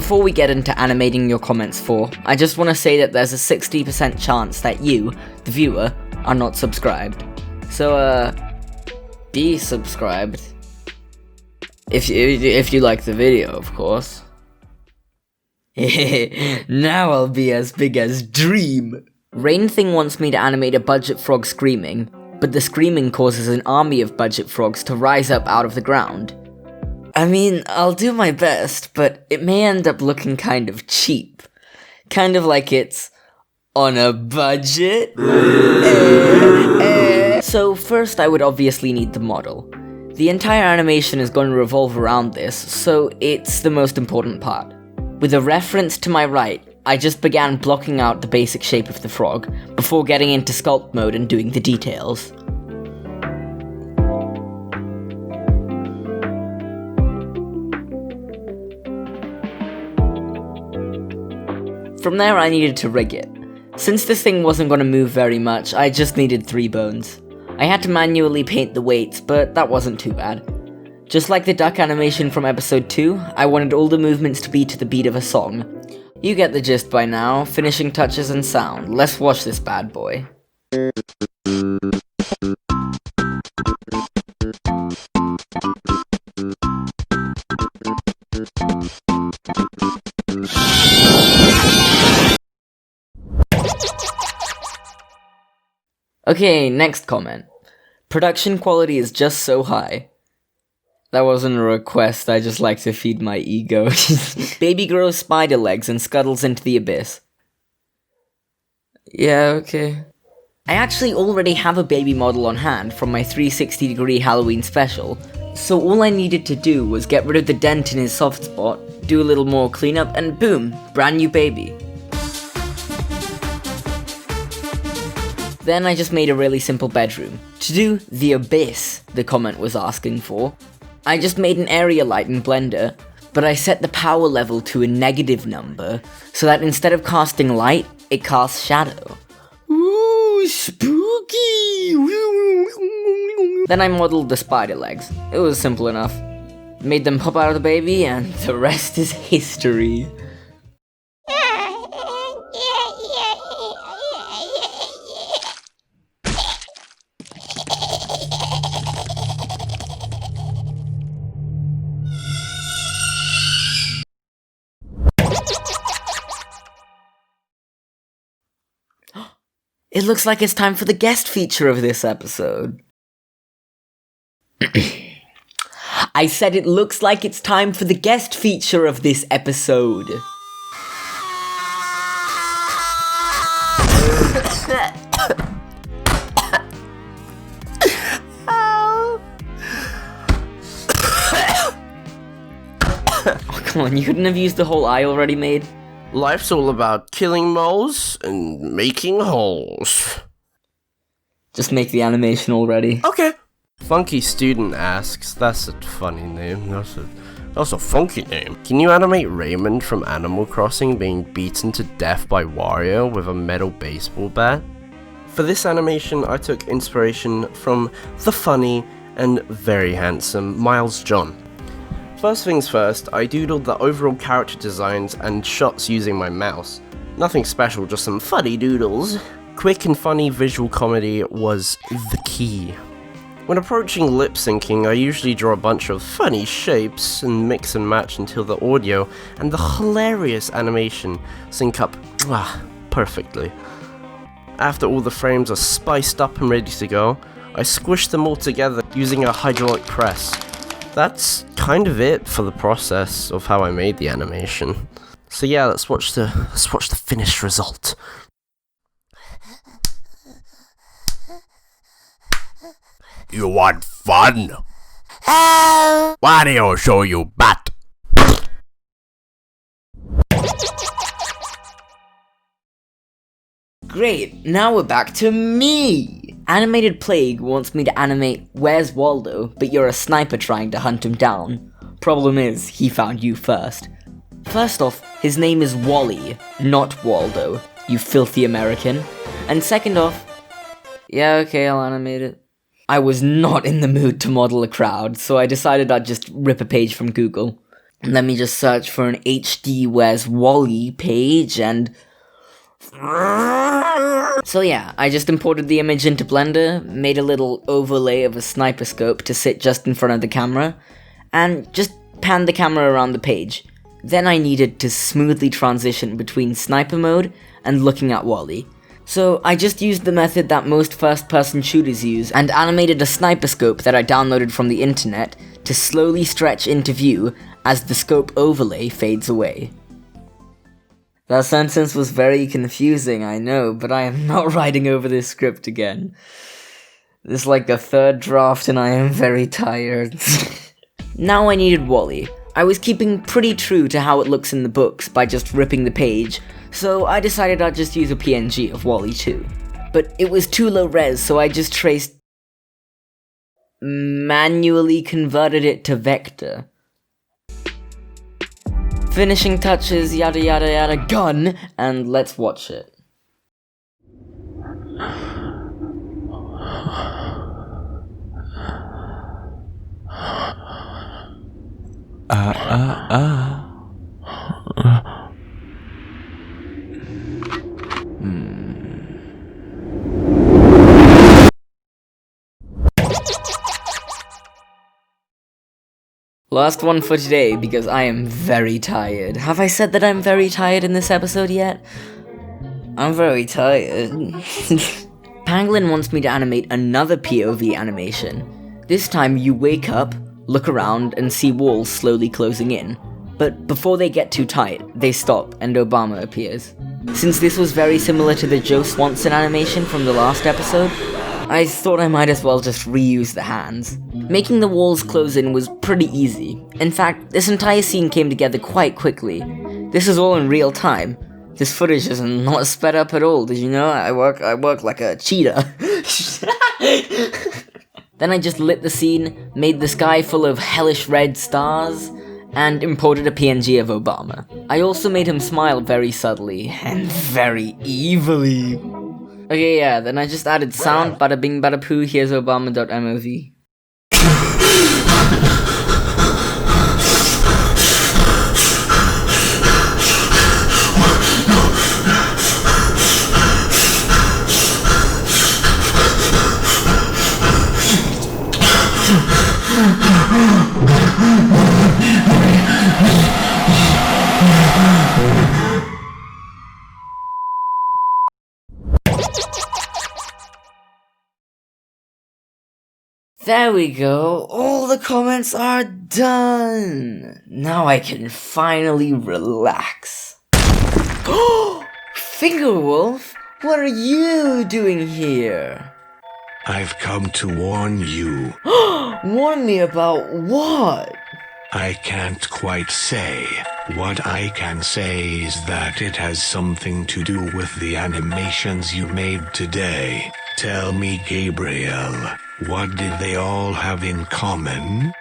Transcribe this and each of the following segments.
Before we get into animating your comments I just want to say that there's a 60% chance that you, the viewer, are not subscribed. So, be subscribed. If you like the video, of course. Now I'll be as big as Dream. Rainthing wants me to animate a budget frog screaming, but the screaming causes an army of budget frogs to rise up out of the ground. I mean, I'll do my best, but it may end up looking kind of cheap. Kind of like it's on a budget. So first I would obviously need the model. The entire animation is going to revolve around this, so it's the most important part. With a reference to my right, I just began blocking out the basic shape of the frog, before getting into sculpt mode and doing the details. From there I needed to rig it. Since this thing wasn't going to move very much, I just needed 3 bones. I had to manually paint the weights, but that wasn't too bad. Just like the duck animation from episode 2, I wanted all the movements to be to the beat of a song. You get the gist by now, finishing touches and sound. Let's watch this bad boy. Okay, next comment. Production quality is just so high. That wasn't a request, I just like to feed my ego. Baby grows spider legs and scuttles into the abyss. Yeah, okay. I actually already have a baby model on hand from my 360-degree Halloween special, so all I needed to do was get rid of the dent in his soft spot, do a little more cleanup, and boom, brand new baby. Then I just made a really simple bedroom. To do the abyss the comment was asking for, I just made an area light in Blender, but I set the power level to a negative number, so that instead of casting light, it casts shadow. Ooh, spooky! Then I modeled the spider legs. It was simple enough. Made them pop out of the baby, and the rest is history. It looks like it's time for the guest feature of this episode. I said it looks like it's time for the guest feature of this episode. Oh, come on, you couldn't have used the whole I already made? Life's all about killing moles and making holes. Just make the animation already. Okay. Funky Student asks, that's a funny name, that's a funky name. Can you animate Raymond from Animal Crossing being beaten to death by Wario with a metal baseball bat? For this animation, I took inspiration from the funny and very handsome Miles John. First things first, I doodled the overall character designs and shots using my mouse. Nothing special, just some funny doodles. Quick and funny visual comedy was the key. When approaching lip syncing, I usually draw a bunch of funny shapes and mix and match until the audio and the hilarious animation sync up perfectly. After all the frames are spiced up and ready to go, I squish them all together using a hydraulic press. That's kind of it for the process of how I made the animation. So yeah, let's watch the finished result. You want fun? Why do you show you bat? Great, now we're back to me! Animated Plague wants me to animate Where's Waldo, but you're a sniper trying to hunt him down. Problem is, he found you first. First off, his name is Wally, not Waldo, you filthy American. And second off, yeah, okay, I'll animate it. I was not in the mood to model a crowd, so I decided I'd just rip a page from Google. Let me just search for an HD Where's Wally page and... So yeah, I just imported the image into Blender, made a little overlay of a sniper scope to sit just in front of the camera, and just panned the camera around the page. Then I needed to smoothly transition between sniper mode and looking at Wally. So I just used the method that most first-person shooters use and animated a sniper scope that I downloaded from the internet to slowly stretch into view as the scope overlay fades away. That sentence was very confusing, I know, but I am not writing over this script again. This is like the third draft and I am very tired. Now I needed Wally. I was keeping pretty true to how it looks in the books by just ripping the page, so I decided I'd just use a PNG of Wally too. But it was too low res, so I just manually converted it to vector. Finishing touches, yada yada yada, gun, and let's watch it. Last one for today, because I am very tired. Have I said that I'm very tired in this episode yet? I'm very tired. Pangolin wants me to animate another POV animation. This time you wake up, look around, and see walls slowly closing in. But before they get too tight, they stop and Obama appears. Since this was very similar to the Joe Swanson animation from the last episode, I thought I might as well just reuse the hands. Making the walls close in was pretty easy. In fact, this entire scene came together quite quickly. This is all in real time. This footage is not sped up at all, did you know? I work like a cheetah. Then I just lit the scene, made the sky full of hellish red stars, and imported a PNG of Obama. I also made him smile very subtly, and very evilly. Okay, yeah, then I just added sound, bada bing bada poo, here's Obama.mov. There we go, all the comments are done! Now I can finally relax. Fingerwolf, what are you doing here? I've come to warn you. Warn me about what? I can't quite say. What I can say is that it has something to do with the animations you made today. Tell me, Gabriel, what did they all have in common?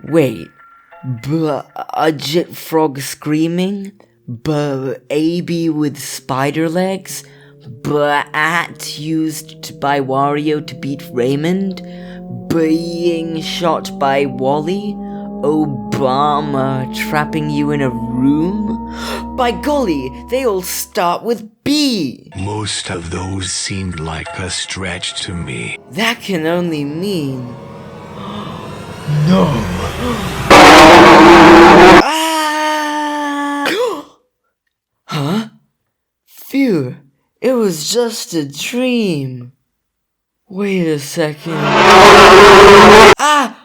Wait. A jet frog screaming? AB with spider legs? At used by Wario to beat Raymond? Being shot by Wally? Obama trapping you in a room? By golly, they all start with B! Most of those seemed like a stretch to me. That can only mean... No! Ah! Huh? Phew, it was just a dream. Wait a second. Ah!